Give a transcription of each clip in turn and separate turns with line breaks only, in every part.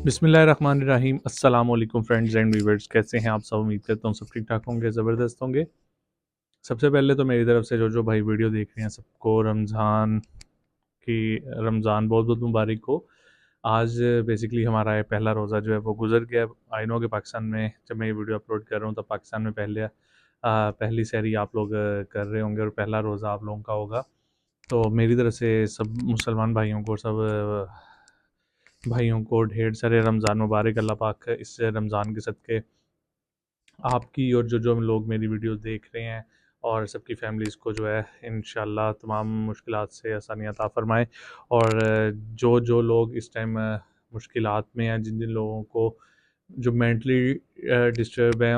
बिस्मिल्लाहिर्रहमानिर्रहीम। अस्सलाम वालेकुम फ्रेंड्स एंड व्यूअर्स, कैसे हैं आप सब? उम्मीद करता हूँ सब ठीक ठाक होंगे, ज़बरदस्त होंगे। सबसे पहले तो मेरी तरफ से जो भाई वीडियो देख रहे हैं सबको रमज़ान बहुत बहुत मुबारक हो। आज बेसिकली हमारा ये पहला रोज़ा जो है वो गुजर गया। आई नो कि पाकिस्तान में जब मैं ये वीडियो अपलोड कर रहा हूँ तो पाकिस्तान में पहली सहरी आप लोग कर रहे होंगे और पहला रोज़ा आप लोगों का होगा। तो मेरी तरफ से सब मुसलमान भाइयों को भाइयों को ढेर सारे रमज़ान मुबारक। अल्लाह पाक इस रमज़ान के सदक़े आपकी और जो जो लोग मेरी वीडियो देख रहे हैं और सबकी फैमिलीज़ को जो है इंशाल्लाह तमाम मुश्किलात से आसानियाँ अता फ़रमाए। और जो जो लोग इस टाइम मुश्किलात में हैं, जिन जिन लोगों को जो मेंटली डिस्टर्ब हैं,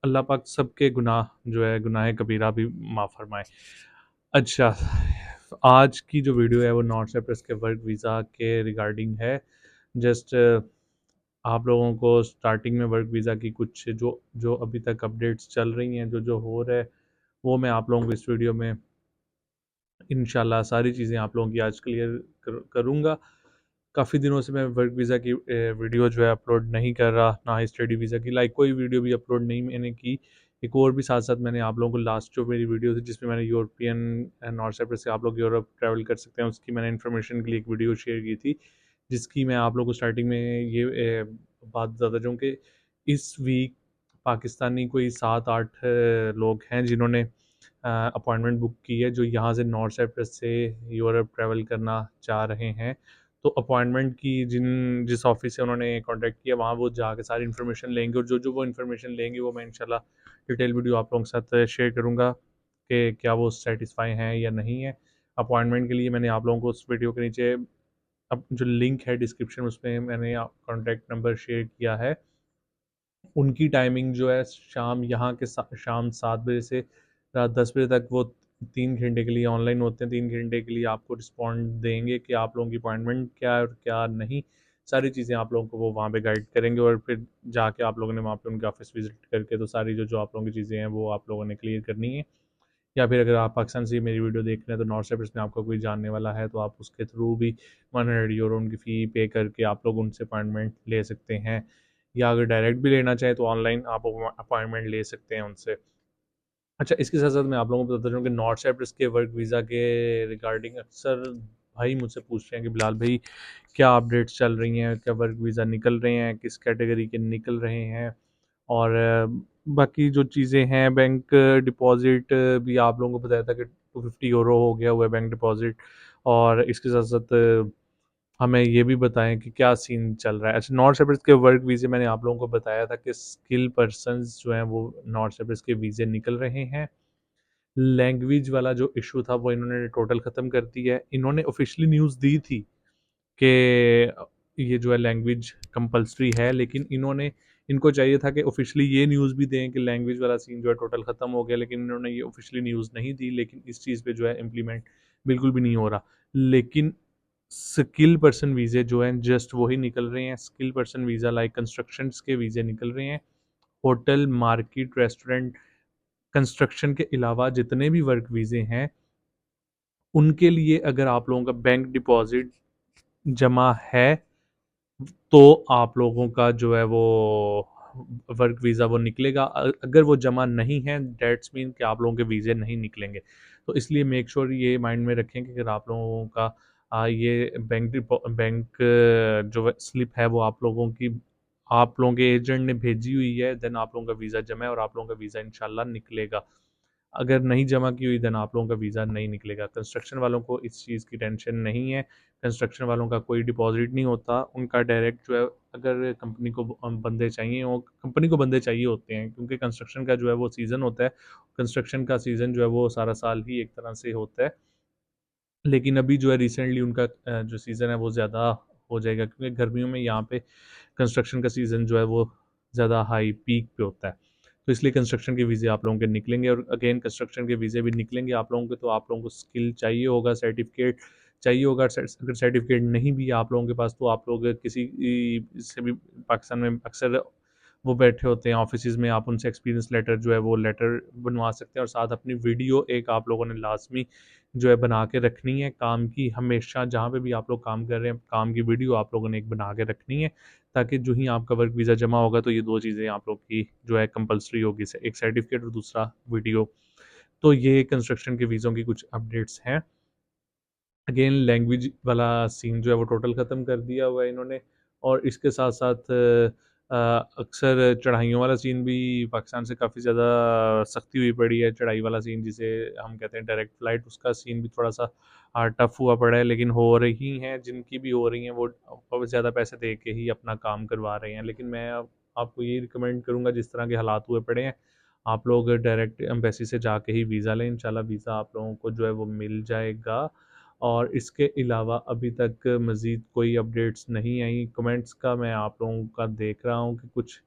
अल्लाह पाक सबके गुनाह जो है गुनाह कबीरा भी माफ़ फरमाए। अच्छा, आज की जो वीडियो है वो नॉर्थ साइप्रस के वर्क वीज़ा के रिगार्डिंग है। जस्ट आप लोगों को स्टार्टिंग में वर्क वीज़ा की कुछ जो जो अभी तक अपडेट्स चल रही हैं, जो जो हो रहा है, वो मैं आप लोगों को इस वीडियो में इंशाल्लाह सारी चीज़ें आप लोगों की आज क्लियर करूँगा। काफ़ी दिनों से मैं वर्क वीज़ा की वीडियो जो है अपलोड नहीं कर रहा, ना ही स्टडी वीज़ा की कोई वीडियो भी अपलोड नहीं मैंने की। एक और भी साथ साथ मैंने आप लोगों को लास्ट जो मेरी वीडियो थी जिसमें मैंने यूरोपियन नॉर्थ साइप्रस से आप लोग यूरोप ट्रैवल कर सकते हैं, उसकी मैंने इन्फॉर्मेशन के लिए एक वीडियो शेयर की थी, जिसकी मैं आप लोगों को स्टार्टिंग में ये बात बताता जाऊँ कि इस वीक पाकिस्तानी कोई 7-8 लोग हैं जिन्होंने अपॉइंटमेंट बुक की है, जो यहाँ से नॉर्थ साइप्रस से यूरोप ट्रैवल करना चाह रहे हैं। तो अपॉइंटमेंट की जिस ऑफिस से उन्होंने कांटेक्ट किया, वहाँ वो जाके सारी इन्फॉर्मेशन लेंगे और जो जो वो इन्फॉर्मेशन लेंगे वो मैं इंशाल्लाह डिटेल वीडियो आप लोगों के साथ शेयर करूँगा कि क्या वो सेटिस्फाई हैं या नहीं है। अपॉइंटमेंट के लिए मैंने आप लोगों को उस वीडियो के नीचे अब जो लिंक है डिस्क्रिप्शन, उसमें मैंने कॉन्टैक्ट नंबर शेयर किया है। उनकी टाइमिंग जो है शाम यहाँ के शाम 7 बजे से रात 10 बजे तक वो 3 घंटे के लिए ऑनलाइन होते हैं। 3 घंटे के लिए आपको रिस्पॉन्ड देंगे कि आप लोगों की अपॉइंटमेंट क्या है और क्या नहीं। सारी चीज़ें आप लोगों को वो वहाँ पे गाइड करेंगे और फिर जाके आप लोगों ने वहाँ पे उनके ऑफिस विजिट करके तो सारी जो जो आप लोगों की चीज़ें हैं वो आप लोगों ने क्लियर करनी है। या फिर अगर आप पाकिस्तान से मेरी वीडियो देख रहे हैं तो नॉर्थ साइप्रस में आपका कोई जानने वाला है तो आप उसके थ्रू भी 100 यूरो उनकी फ़ी पे करके आप लोग उनसे अपॉइंटमेंट ले सकते हैं। या अगर डायरेक्ट भी लेना चाहें तो ऑनलाइन आप अपॉइंटमेंट ले सकते हैं उनसे। अच्छा, इसके साथ साथ मैं आप लोगों को बताता चलूँ कि नॉर्थ साइप्रस के वर्क वीज़ा के रिगार्डिंग अक्सर भाई मुझसे पूछ रहे हैं कि बिलाल भाई क्या अपडेट्स चल रही हैं, क्या वर्क वीज़ा निकल रहे हैं, किस कैटेगरी के निकल रहे हैं। और बाकी जो चीज़ें हैं, बैंक डिपॉज़िट भी आप लोगों को बताया था कि 250 यूरो हो गया हुआ है बैंक डिपॉज़िट। और इसके साथ साथ हमें ये भी बताएं कि क्या सीन चल रहा है। अच्छा, नॉर्थ साइप्रस के वर्क वीज़े मैंने आप लोगों को बताया था कि स्किल पर्सन्स जो हैं वो नॉर्थ साइप्रस के वीज़े निकल रहे हैं। लैंग्वेज वाला जो इशू था वो इन्होंने टोटल ख़त्म कर दिया है। इन्होंने ऑफिशियली न्यूज़ दी थी कि ये जो है लैंग्वेज कंपलसरी है, लेकिन इनको चाहिए था कि ऑफिशियली ये न्यूज़ भी दें कि लैंग्वेज वाला सीन जो है टोटल ख़त्म हो गया, लेकिन इन्होंने ये ऑफिशियली न्यूज़ नहीं दी। लेकिन इस चीज़ पे जो है इम्प्लीमेंट बिल्कुल भी नहीं हो रहा। लेकिन स्किल पर्सन वीज़े जो हैं जस्ट वही निकल रहे हैं। Skill person visa like constructions के वीज़े निकल रहे हैं। होटल, मार्केट, रेस्टोरेंट, कंस्ट्रक्शन के अलावा जितने भी वर्क वीज़े हैं, उनके लिए अगर आप लोगों का बैंक डिपॉज़िट जमा है तो आप लोगों का जो है वो वर्क वीज़ा वो निकलेगा। अगर वो जमा नहीं है दैट्स मीन कि आप लोगों के वीज़े नहीं निकलेंगे। तो इसलिए मेक श्योर ये माइंड में रखें कि अगर आप लोगों का ये बैंक जो स्लिप है वो आप लोगों के एजेंट ने भेजी हुई है, देन आप लोगों का वीज़ा जमा है और आप लोगों का वीज़ा इंशाल्लाह निकलेगा। अगर नहीं जमा की हुई देन आप लोगों का वीज़ा नहीं निकलेगा। कंस्ट्रक्शन वालों को इस चीज़ की टेंशन नहीं है। कंस्ट्रक्शन वालों का कोई डिपॉज़िट नहीं होता। उनका डायरेक्ट जो है, अगर बंदे चाहिए हो, कंपनी को बंदे चाहिए होते हैं, क्योंकि कंस्ट्रक्शन का जो है वो सीज़न होता है। कंस्ट्रक्शन का सीज़न जो है वो सारा साल ही एक तरह से होता है। लेकिन अभी जो है रिसेंटली उनका जो सीज़न है वो ज़्यादा हो जाएगा, क्योंकि गर्मियों में यहाँ पे कंस्ट्रक्शन का सीज़न जो है वो ज़्यादा हाई पीक पे होता है। तो इसलिए कंस्ट्रक्शन के वीज़े आप लोगों के निकलेंगे और अगेन कंस्ट्रक्शन के वीज़े भी निकलेंगे आप लोगों के। तो आप लोगों को स्किल चाहिए होगा, सर्टिफिकेट चाहिए होगा। अगर सर्टिफिकेट नहीं भी है आप लोगों के पास तो आप लोग किसी से भी पाकिस्तान में अक्सर वो बैठे होते हैं ऑफिस में, आप उनसे एक्सपीरियंस लेटर जो है वो लेटर बनवा सकते हैं। और साथ अपनी वीडियो एक आप लोगों ने लाजमी जो है बना के रखनी है काम की। हमेशा जहाँ पे भी आप लोग काम कर रहे हैं काम की वीडियो आप लोगों ने एक बना के रखनी है, ताकि जो ही आपका वर्क वीज़ा जमा होगा तो ये 2 चीज़ें आप लोग की जो है कंपल्सरी होगी, एक सर्टिफिकेट और दूसरा वीडियो। तो ये कंस्ट्रक्शन के वीज़ों की कुछ अपडेट्स हैं। अगेन लैंग्वेज वाला सीन जो है वो टोटल ख़त्म कर दिया हुआ है इन्होंने, और इसके साथ-साथ अक्सर चढ़ाइयों वाला सीन भी पाकिस्तान से काफ़ी ज़्यादा सख्ती हुई पड़ी है। चढ़ाई वाला सीन जिसे हम कहते हैं डायरेक्ट फ़्लाइट, उसका सीन भी थोड़ा-सा टफ़ हुआ पड़ा है, लेकिन हो रही हैं, जिनकी भी हो रही हैं वो बहुत ज़्यादा पैसे दे के ही अपना काम करवा रहे हैं। लेकिन मैं अब आपको यही रिकमेंड करूँगा, जिस तरह के हालात हुए पड़े हैं, आप लोग डायरेक्ट एम्बेसी से जाके ही वीज़ा लें। इंशाल्लाह वीज़ा आप लोगों को जो है वो मिल जाएगा। और इसके अलावा अभी तक मज़ीद कोई अपडेट्स नहीं आई। कमेंट्स का मैं आप लोगों का देख रहा हूँ कि कुछ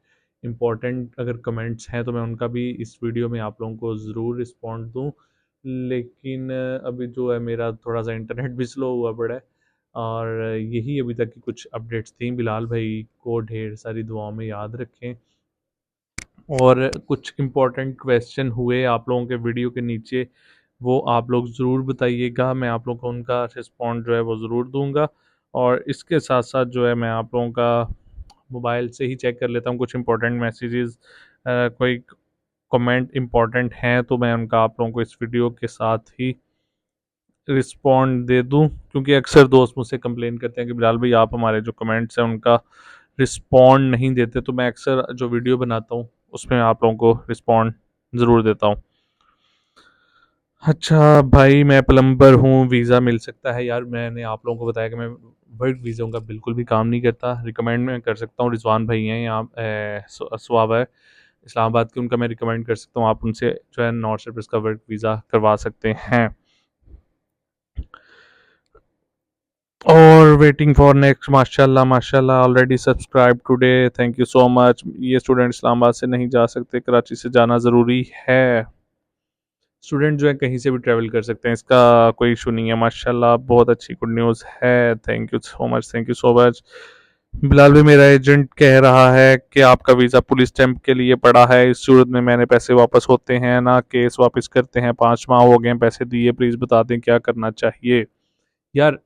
इम्पोर्टेंट अगर कमेंट्स हैं तो मैं उनका भी इस वीडियो में आप लोगों को ज़रूर रिस्पॉन्ड दूँ। लेकिन अभी जो है मेरा थोड़ा-सा इंटरनेट भी स्लो हुआ पड़ा है, और यही अभी तक की कुछ अपडेट्स थी। बिलाल भाई को ढेर सारी दुआओं में याद रखें। और कुछ इम्पोर्टेंट क्वेश्चन हुए आप लोगों के वीडियो के नीचे, वो आप लोग ज़रूर बताइएगा, मैं आप लोगों को उनका रिस्पॉन्ड जो है वो ज़रूर दूँगा। और इसके साथ-साथ जो है मैं आप लोगों का मोबाइल से ही चेक कर लेता हूँ कुछ इम्पोर्टेंट मैसेजेस, कोई कमेंट इम्पोर्टेंट हैं तो मैं उनका आप लोगों को इस वीडियो के साथ ही रिस्पॉन्ड दे दूँ, क्योंकि अक्सर दोस्त मुझसे कंप्लेन करते हैं कि बिलाल भाई आप हमारे जो कमेंट्स हैं उनका रिस्पॉन्ड नहीं देते, तो मैं अक्सर जो वीडियो बनाता हूँ उसमें आप लोगों को रिस्पॉन्ड ज़रूर देता हूँ। अच्छा भाई, मैं प्लम्बर हूँ, वीज़ा मिल सकता है? यार मैंने आप लोगों को बताया कि मैं वर्क वीज़ों का बिल्कुल भी काम नहीं करता। रिकमेंड मैं कर सकता हूँ, रिजवान भाई हैं यहाँ स्वाब है इस्लामाबाद के, उनका मैं रिकमेंड कर सकता हूँ, आप उनसे जो है नॉर्थ साइप्रस का वर्क वीज़ा करवा सकते हैं। और वेटिंग फॉर नेक्स्ट, माशाल्लाह माशाल्लाह, already subscribe today, thank you so much. ये स्टूडेंट इस्लामाबाद से नहीं जा सकते, कराची से जाना ज़रूरी है। स्टूडेंट जो है कहीं से भी ट्रैवल कर सकते हैं, इसका कोई इशू नहीं है। माशाल्लाह बहुत अच्छी गुड न्यूज़ है, thank you so much, thank you so much. Bilal भी, मेरा एजेंट कह रहा है कि आपका वीज़ा पुलिस स्टैंप के लिए पड़ा है, इस सूरत में मैंने पैसे वापस होते हैं ना, केस वापस करते हैं, 5 माह हो गए पैसे दिए, प्लीज़ बता दें क्या करना चाहिए। यार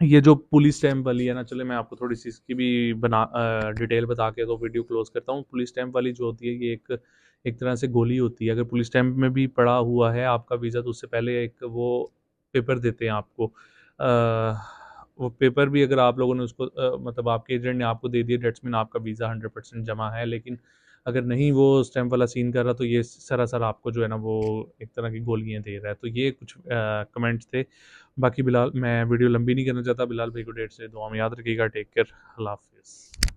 ये जो पुलिस स्टैम्प वाली है ना, चले मैं आपको थोड़ी सी इसकी भी डिटेल बता के तो वीडियो क्लोज करता हूँ। पुलिस स्टैम्प वाली जो होती है ये एक एक तरह से गोली होती है। अगर पुलिस स्टैम्प में भी पड़ा हुआ है आपका वीज़ा, तो उससे पहले एक वो पेपर देते हैं आपको। वो पेपर भी अगर आप लोगों ने उसको मतलब आपके एजेंट ने आपको दे दिया, डेट्स मीन आपका वीज़ा 100% जमा है। लेकिन अगर नहीं वो स्टैम्प वाला सीन कर रहा, तो ये सरासर आपको जो है ना वो एक तरह की गोलियाँ दे रहा है। तो ये कुछ कमेंट्स थे। बाकी बिलाल, मैं वीडियो लंबी नहीं करना चाहता। बिलाल भाई को डेट से दुआ में याद रखिएगा। टेक केयर, अल्लाह हाफ़िज़।